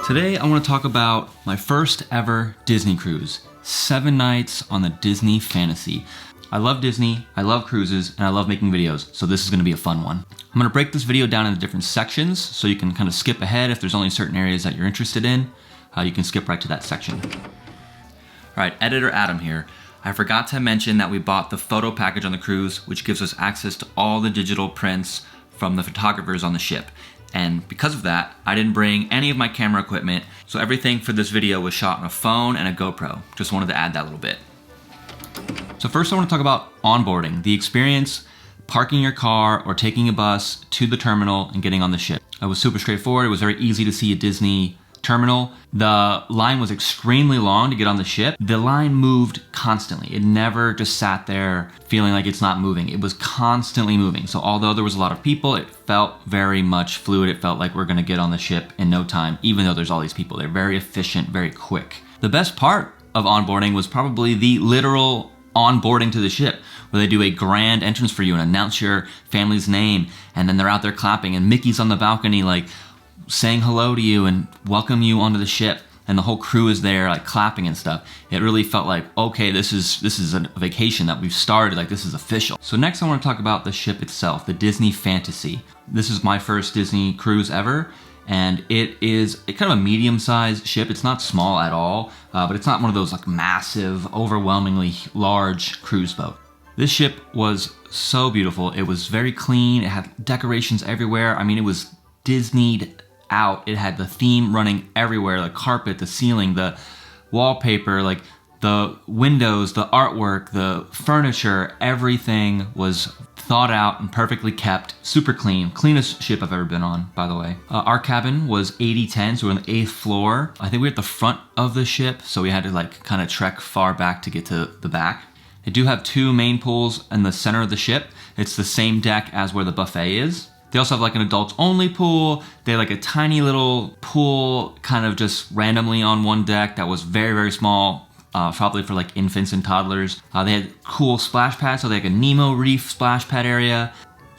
Today I want to talk about my first ever Disney cruise. 7 nights on the Disney Fantasy. I love Disney, I love cruises, and I love making videos, so this is going to be a fun one. I'm going to break this video down into different sections so you can kind of skip ahead if there's only certain areas that you're interested in. You can skip right to that section. Alright, Editor Adam here. I forgot to mention that we bought the photo package on the cruise, which gives us access to all the digital prints from the photographers on the ship. And because of that, I didn't bring any of my camera equipment, so everything for this video was shot on a phone and a GoPro. Just wanted to add that little bit. So first I want to talk about onboarding, the experience parking your car or taking a bus to the terminal and getting on the ship. It was super straightforward. It was very easy to see a Disney terminal. The line was extremely long to get on the ship. The line moved constantly. It never just sat there feeling like it's not moving. It was constantly moving. So although there was a lot of people, it felt very much fluid. It felt like we're gonna get on the ship in no time, even though there's all these people. They're very efficient, very quick. The best part of onboarding was probably the literal onboarding to the ship, where they do a grand entrance for you and announce your family's name, and then they're out there clapping, and Mickey's on the balcony like saying hello to you and welcome you onto the ship, and the whole crew is there like clapping and stuff. It really felt like, okay, this is a vacation that we've started, like this is official. So next I want to talk about the ship itself, the Disney Fantasy. This is my first Disney cruise ever, and it is kind of a medium-sized ship. It's not small at all, but it's not one of those like massive, overwhelmingly large cruise boat. This ship was so beautiful. It was very clean. It had decorations everywhere. I mean, it was Disneyed out. It had the theme running everywhere, the carpet, the ceiling, the wallpaper, like the windows, the artwork, the furniture, everything was thought out and perfectly kept, super clean. Cleanest ship I've ever been on, by the way. Our cabin was 80-10, so we're on the 8th floor. I think we were at the front of the ship, so we had to like kind of trek far back to get to the back. They do have 2 main pools in the center of the ship. It's the same deck as where the buffet is. They also have like an adults only pool. They had like a tiny little pool kind of just randomly on one deck that was very, very small, probably for like infants and toddlers. They had cool splash pads, so they had like a Nemo Reef splash pad area.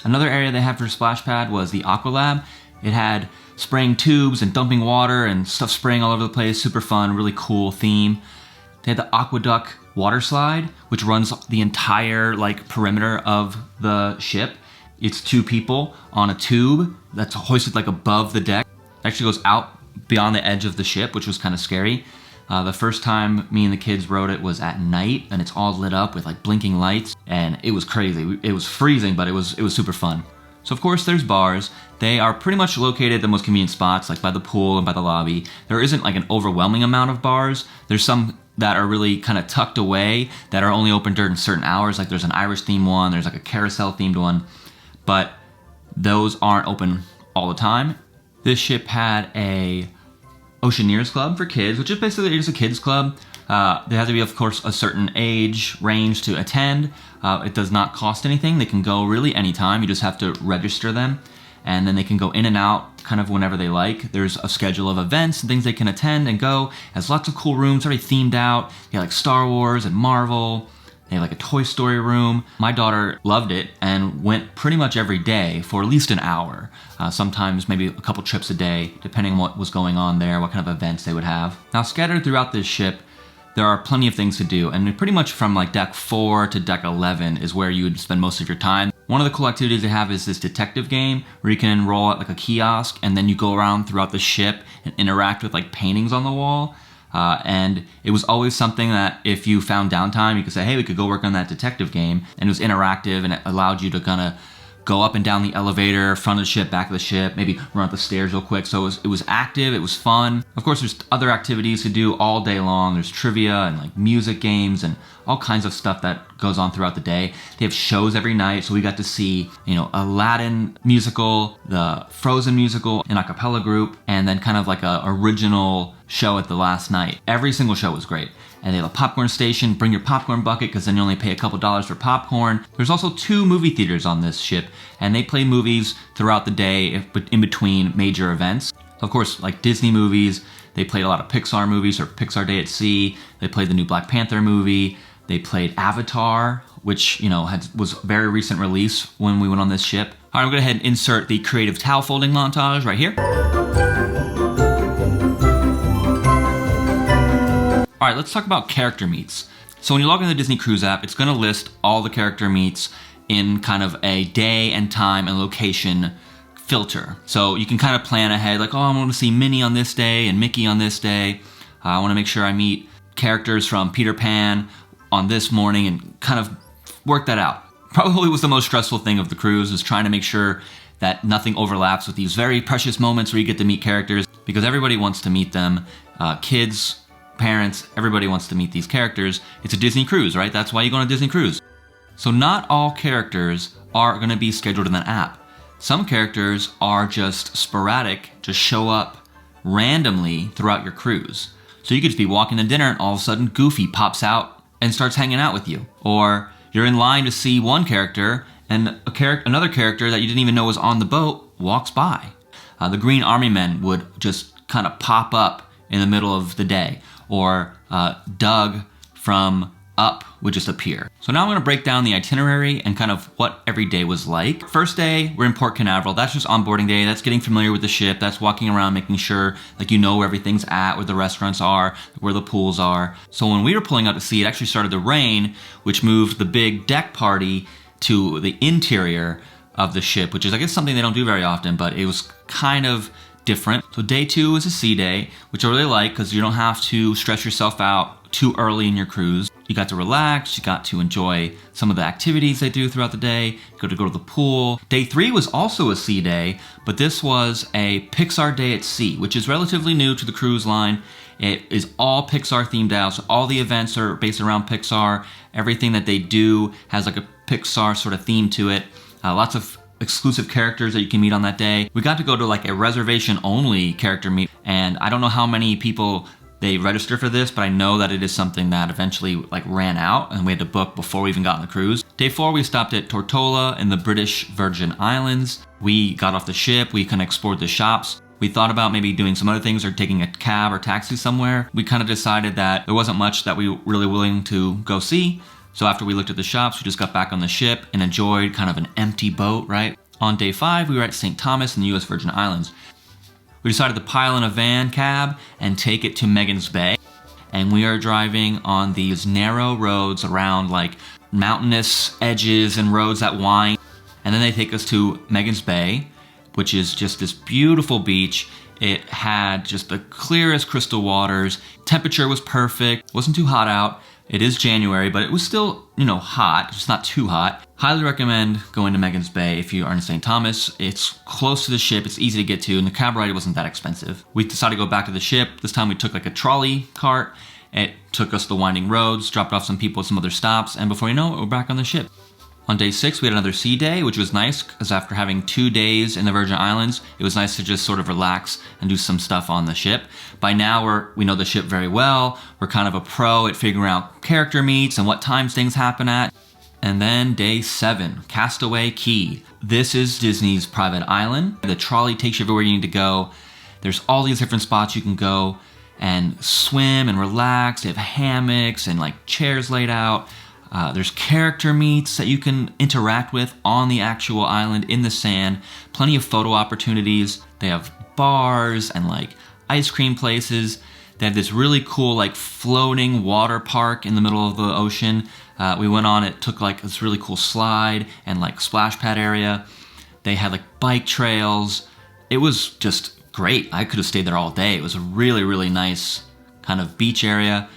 Another area they had for splash pad was the Aqua Lab. It had spraying tubes and dumping water and stuff spraying all over the place. Super fun, really cool theme. They had the Aqueduct water slide, which runs the entire like perimeter of the ship. It's 2 people on a tube that's hoisted like above the deck. It actually goes out beyond the edge of the ship, which was kind of scary. The first time me and the kids rode it was at night, and it's all lit up with like blinking lights, and it was crazy. It was freezing, but it was super fun. So of course there's bars. They are pretty much located at the most convenient spots, like by the pool and by the lobby. There isn't like an overwhelming amount of bars. There's some that are really kind of tucked away that are only open during certain hours. Like there's an Irish themed one, there's like a carousel themed one, but those aren't open all the time. This ship had a Oceaneers Club for kids, which is basically just a kids club. They have to be, of course, a certain age range to attend. It does not cost anything. They can go really anytime. You just have to register them, and then they can go in and out kind of whenever they like. There's a schedule of events and things they can attend and go. It has lots of cool rooms, very themed out. They have like Star Wars and Marvel. They have like a Toy Story room. My daughter loved it and went pretty much every day for at least an hour. Sometimes maybe a couple trips a day, depending on what was going on there, what kind of events they would have. Now, scattered throughout this ship, there are plenty of things to do, and pretty much from like deck 4 to deck 11 is where you would spend most of your time. One of the cool activities they have is this detective game where you can enroll at like a kiosk, and then you go around throughout the ship and interact with like paintings on the wall. And it was always something that if you found downtime, you could say, hey, we could go work on that detective game. And it was interactive, and it allowed you to kind of go up and down the elevator, front of the ship, back of the ship, maybe run up the stairs real quick. So it was active, it was fun. Of course, there's other activities to do all day long. There's trivia and like music games and all kinds of stuff that goes on throughout the day. They have shows every night, so we got to see, Aladdin musical, the Frozen musical, an a cappella group, and then kind of like a original show at the last night. Every single show was great. And they have a popcorn station. Bring your popcorn bucket, because then you only pay a couple dollars for popcorn. There's also 2 movie theaters on this ship, and they play movies throughout the day in between major events. Of course, like Disney movies, they played a lot of Pixar movies or Pixar Day at Sea. They played the new Black Panther movie. They played Avatar, which, was a very recent release when we went on this ship. All right, I'm going to go ahead and insert the creative towel folding montage right here. All right, let's talk about character meets. So when you log into the Disney Cruise app, it's gonna list all the character meets in kind of a day and time and location filter. So you can kind of plan ahead, like, oh, I want to see Minnie on this day and Mickey on this day. I want to make sure I meet characters from Peter Pan on this morning and kind of work that out. Probably was the most stressful thing of the cruise, is trying to make sure that nothing overlaps with these very precious moments where you get to meet characters, because everybody wants to meet them. Kids, parents, everybody wants to meet these characters. It's a Disney cruise, right? That's why you go on a Disney cruise. So not all characters are going to be scheduled in the app. Some characters are just sporadic, just show up randomly throughout your cruise. So you could just be walking to dinner and all of a sudden Goofy pops out and starts hanging out with you. Or you're in line to see one character and another character that you didn't even know was on the boat walks by. The Green Army Men would just kind of pop up in the middle of the day. Or Doug from Up would just appear. So now I'm gonna break down the itinerary and kind of what every day was like. First day, we're in Port Canaveral. That's just onboarding day. That's getting familiar with the ship. That's walking around, making sure like you know where everything's at, where the restaurants are, where the pools are. So when we were pulling out to sea, it actually started to rain, which moved the big deck party to the interior of the ship, which is I guess something they don't do very often, but it was kind of different. So day 2 is a sea day, which I really like because you don't have to stress yourself out too early in your cruise. You got to relax, you got to enjoy some of the activities they do throughout the day, you got to go to the pool. Day 3 was also a sea day, but this was a Pixar day at sea, which is relatively new to the cruise line. It is all Pixar themed out, so all the events are based around Pixar. Everything that they do has like a Pixar sort of theme to it. Lots of exclusive characters that you can meet on that day. We got to go to like a reservation only character meet, and I don't know how many people they register for this, but I know that it is something that eventually like ran out and we had to book before we even got on the cruise. Day 4, we stopped at Tortola in the British Virgin Islands. We got off the ship, we kind of explored the shops. We thought about maybe doing some other things or taking a cab or taxi somewhere. We kind of decided that there wasn't much that we were really willing to go see. So after we looked at the shops, we just got back on the ship and enjoyed kind of an empty boat, right? On day 5, we were at St. Thomas in the US Virgin Islands. We decided to pile in a van cab and take it to Megan's Bay. And we are driving on these narrow roads around like mountainous edges and roads that wind. And then they take us to Megan's Bay, which is just this beautiful beach. It had just the clearest crystal waters. Temperature was perfect. Wasn't too hot out. It is January, but it was still, hot, just not too hot. Highly recommend going to Megan's Bay if you are in St. Thomas. It's close to the ship, it's easy to get to, and the cab ride wasn't that expensive. We decided to go back to the ship. This time we took like a trolley cart. It took us the winding roads, dropped off some people at some other stops, and before you know it, we're back on the ship. On day 6, we had another sea day, which was nice because after having 2 days in the Virgin Islands, it was nice to just sort of relax and do some stuff on the ship. By now, we know the ship very well. We're kind of a pro at figuring out character meets and what times things happen at. And then day 7, Castaway Cay. This is Disney's private island. The trolley takes you everywhere you need to go. There's all these different spots you can go and swim and relax. They have hammocks and like chairs laid out. There's character meets that you can interact with on the actual island in the sand. Plenty of photo opportunities. They have bars and like ice cream places. They have this really cool like floating water park in the middle of the ocean. We went on it, took like this really cool slide and like splash pad area. They had like bike trails. It was just great. I could have stayed there all day. It was a really, really nice kind of beach area.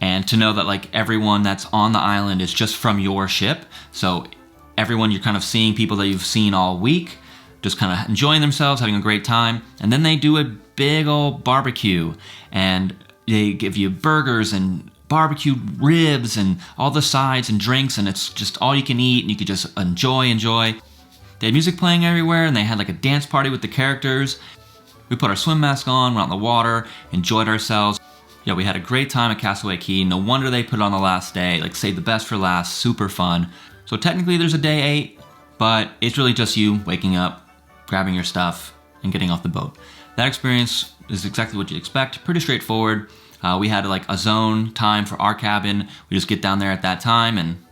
And to know that like everyone that's on the island is just from your ship. So everyone, you're kind of seeing people that you've seen all week, just kind of enjoying themselves, having a great time. And then they do a big old barbecue and they give you burgers and barbecue ribs and all the sides and drinks, and it's just all you can eat and you could just enjoy. They had music playing everywhere and they had like a dance party with the characters. We put our swim mask on, went out in the water, enjoyed ourselves. Yeah, we had a great time at Castaway Cay. No wonder they put it on the last day, like saved the best for last, super fun. So technically there's a day 8, but it's really just you waking up, grabbing your stuff, and getting off the boat. That experience is exactly what you'd expect, pretty straightforward. We had like a zone time for our cabin. We just get down there at that time and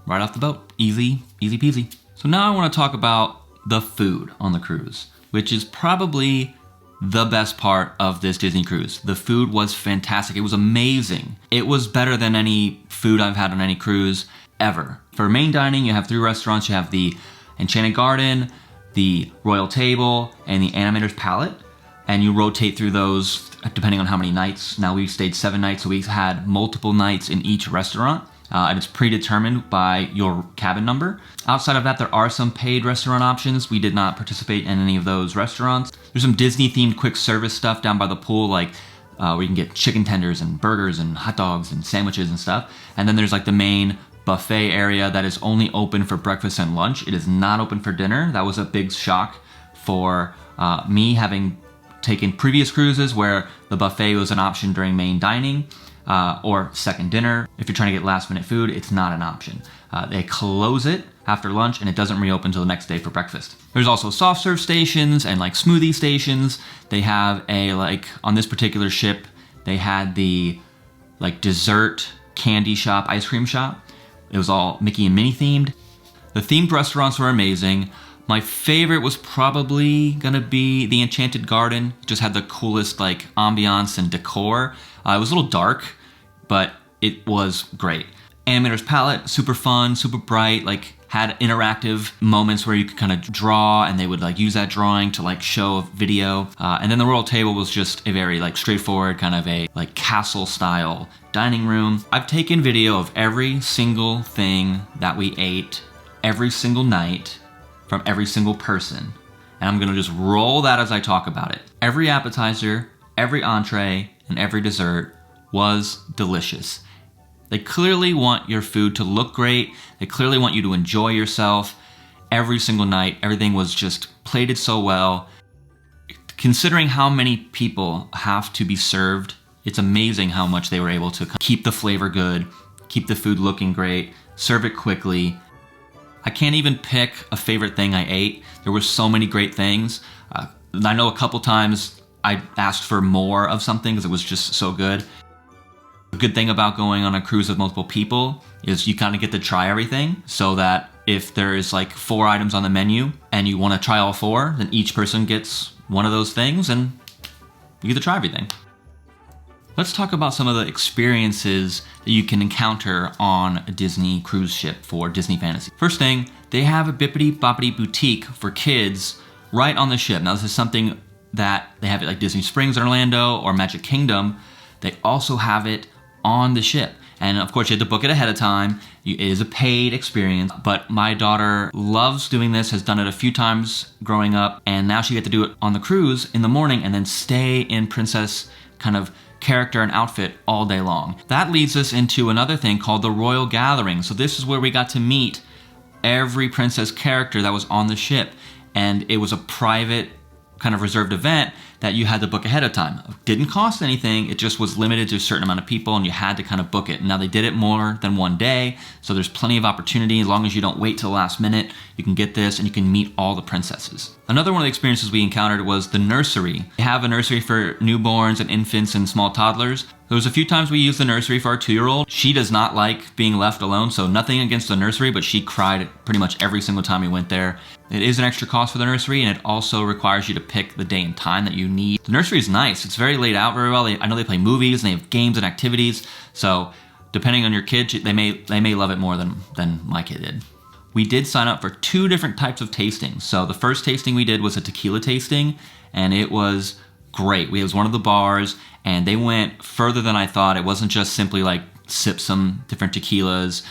right off the boat. Easy, easy peasy. So now I want to talk about the food on the cruise, which is probably the best part of this Disney cruise. The food was fantastic. It was amazing. It was better than any food I've had on any cruise ever. For main dining, you have 3 restaurants. You have the Enchanted Garden, the Royal Table, and the Animator's Palette. And you rotate through those depending on how many nights. Now we stayed 7 nights, so we had multiple nights in each restaurant. And it's predetermined by your cabin number. Outside of that, there are some paid restaurant options. We did not participate in any of those restaurants. There's some Disney-themed quick service stuff down by the pool, like where you can get chicken tenders and burgers and hot dogs and sandwiches and stuff. And then there's like the main buffet area that is only open for breakfast and lunch. It is not open for dinner. That was a big shock for me, having taken previous cruises where the buffet was an option during main dining. Or second dinner. If you're trying to get last minute food, it's not an option. They close it after lunch and it doesn't reopen until the next day for breakfast. There's also soft serve stations and like smoothie stations. They have on this particular ship, they had the like dessert candy shop, ice cream shop. It was all Mickey and Minnie themed. The themed restaurants were amazing. My favorite was probably gonna be the Enchanted Garden. It just had the coolest like ambiance and decor. It was a little dark, but it was great. Animator's Palette, super fun, super bright, like had interactive moments where you could kind of draw and they would like use that drawing to like show a video. And then the Royal Table was just a very like straightforward kind of a like castle style dining room. I've taken video of every single thing that we ate every single night from every single person. And I'm gonna just roll that as I talk about it. Every appetizer, every entree, and every dessert was delicious. They clearly want your food to look great. They clearly want you to enjoy yourself. Every single night, everything was just plated so well. Considering how many people have to be served, it's amazing how much they were able to keep the flavor good, keep the food looking great, serve it quickly. I can't even pick a favorite thing I ate. There were so many great things. I know a couple times I asked for more of something because it was just so good. The good thing about going on a cruise with multiple people is you kind of get to try everything, so that if there is like 4 items on the menu and you want to try all 4, then each person gets one of those things and you get to try everything. Let's talk about some of the experiences that you can encounter on a Disney cruise ship for Disney Fantasy. First thing, they have a Bippity Boppity Boutique for kids right on the ship. Now this is something that they have it like Disney Springs in Orlando or Magic Kingdom. They also have it on the ship. And of course you have to book it ahead of time. It is a paid experience, but my daughter loves doing this, has done it a few times growing up, and now she gets to do it on the cruise in the morning and then stay in princess kind of character and outfit all day long. That leads us into another thing called the Royal Gathering. So this is where we got to meet every princess character that was on the ship. And it was a private kind of reserved event that you had to book ahead of time. It didn't cost anything, it just was limited to a certain amount of people and you had to kind of book it. Now they did it more than one day, so there's plenty of opportunity. As long as you don't wait till the last minute, you can get this and you can meet all the princesses. Another one of the experiences we encountered was the nursery. They have a nursery for newborns and infants and small toddlers. There was a few times we used the nursery for our 2-year-old. She does not like being left alone, so nothing against the nursery, but she cried pretty much every single time we went there. It is an extra cost for the nursery, and it also requires you to pick the day and time that you need. The nursery is nice. It's very laid out very well. I know they play movies, and they have games and activities, so depending on your kid, they may love it more than my kid did. We did sign up for 2 different types of tastings. So the first tasting we did was a tequila tasting, and it was great. It was one of the bars, and they went further than I thought. It wasn't just simply like sip some different tequilas,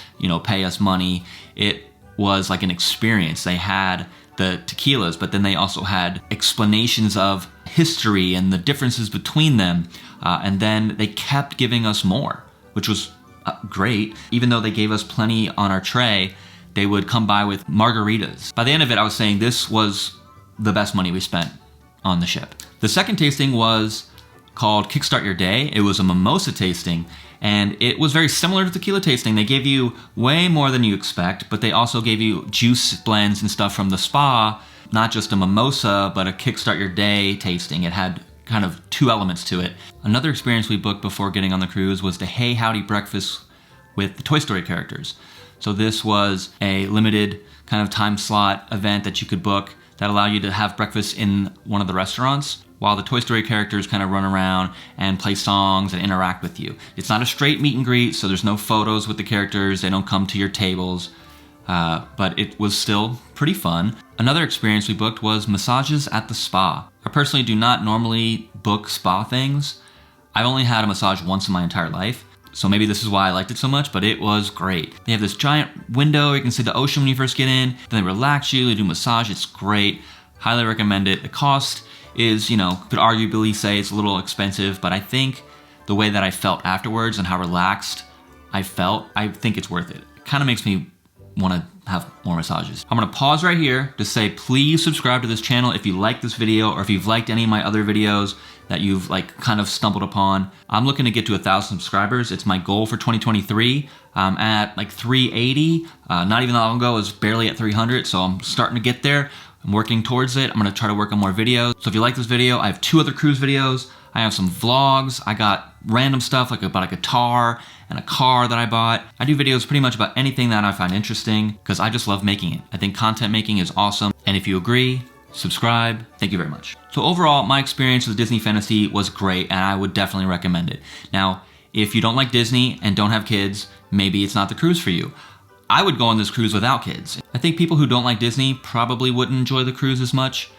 pay us money. It was like an experience. They had the tequilas, but then they also had explanations of history and the differences between them. And then they kept giving us more, which was great. Even though they gave us plenty on our tray, they would come by with margaritas. By the end of it, I was saying this was the best money we spent on the ship. The second tasting was called Kickstart Your Day. It was a mimosa tasting, and it was very similar to tequila tasting. They gave you way more than you expect, but they also gave you juice blends and stuff from the spa, not just a mimosa, but a Kickstart Your Day tasting. It had kind of 2 elements to it. Another experience we booked before getting on the cruise was the Hey Howdy breakfast with the Toy Story characters. So this was a limited kind of time slot event that you could book that allow you to have breakfast in one of the restaurants while the Toy Story characters kind of run around and play songs and interact with you. It's not a straight meet and greet, so there's no photos with the characters. They don't come to your tables, but it was still pretty fun. Another experience we booked was massages at the spa. I personally do not normally book spa things. I've only had a massage once in my entire life, so maybe this is why I liked it so much, but it was great. They have this giant window, you can see the ocean when you first get in, then they relax you, they do massage, it's great. Highly recommend it. The cost is, could arguably say it's a little expensive, but I think the way that I felt afterwards and how relaxed I felt, I think it's worth it. It kind of makes me want to have more massages. I'm gonna pause right here to say please subscribe to this channel if you like this video or if you've liked any of my other videos that you've kind of stumbled upon. I'm looking to get to 1,000 subscribers. It's my goal for 2023. I'm at 380. Not even that long ago, I was barely at 300, so I'm starting to get there. I'm working towards it. I'm gonna try to work on more videos. So if you like this video, I have 2 other cruise videos. I have some vlogs. I got random stuff about a guitar and a car that I bought. I do videos pretty much about anything that I find interesting because I just love making it. I think content making is awesome. And if you agree, subscribe. Thank you very much. So overall, my experience with Disney Fantasy was great and I would definitely recommend it. Now, if you don't like Disney and don't have kids, maybe it's not the cruise for you. I would go on this cruise without kids. I think people who don't like Disney probably wouldn't enjoy the cruise as much,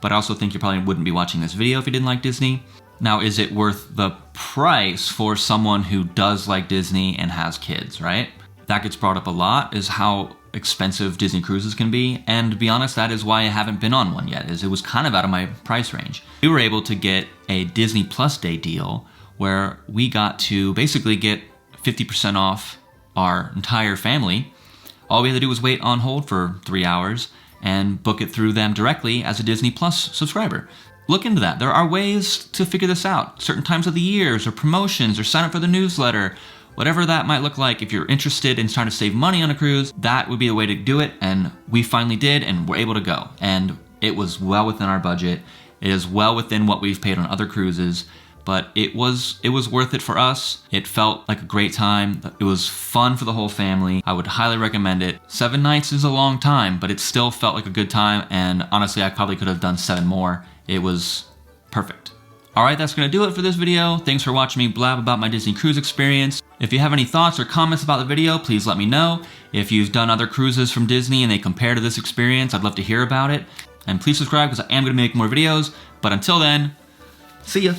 but I also think you probably wouldn't be watching this video if you didn't like Disney. Now, is it worth the price for someone who does like Disney and has kids, right? That gets brought up a lot, is how expensive Disney cruises can be. And to be honest, that is why I haven't been on one yet, is it was kind of out of my price range. We were able to get a Disney Plus Day deal where we got to basically get 50% off our entire family. All we had to do was wait on hold for 3 hours and book it through them directly as a Disney Plus subscriber. Look into that. There are ways to figure this out. Certain times of the years or promotions or sign up for the newsletter, whatever that might look like. If you're interested in trying to save money on a cruise, that would be the way to do it. And we finally did and we're able to go. And it was well within our budget. It is well within what we've paid on other cruises. But it was worth it for us. It felt like a great time. It was fun for the whole family. I would highly recommend it. 7 nights is a long time, but it still felt like a good time. And honestly, I probably could have done 7 more. It was perfect. All right, that's gonna do it for this video. Thanks for watching me blab about my Disney cruise experience. If you have any thoughts or comments about the video, please let me know. If you've done other cruises from Disney and they compare to this experience, I'd love to hear about it. And please subscribe because I am gonna make more videos. But until then, see ya.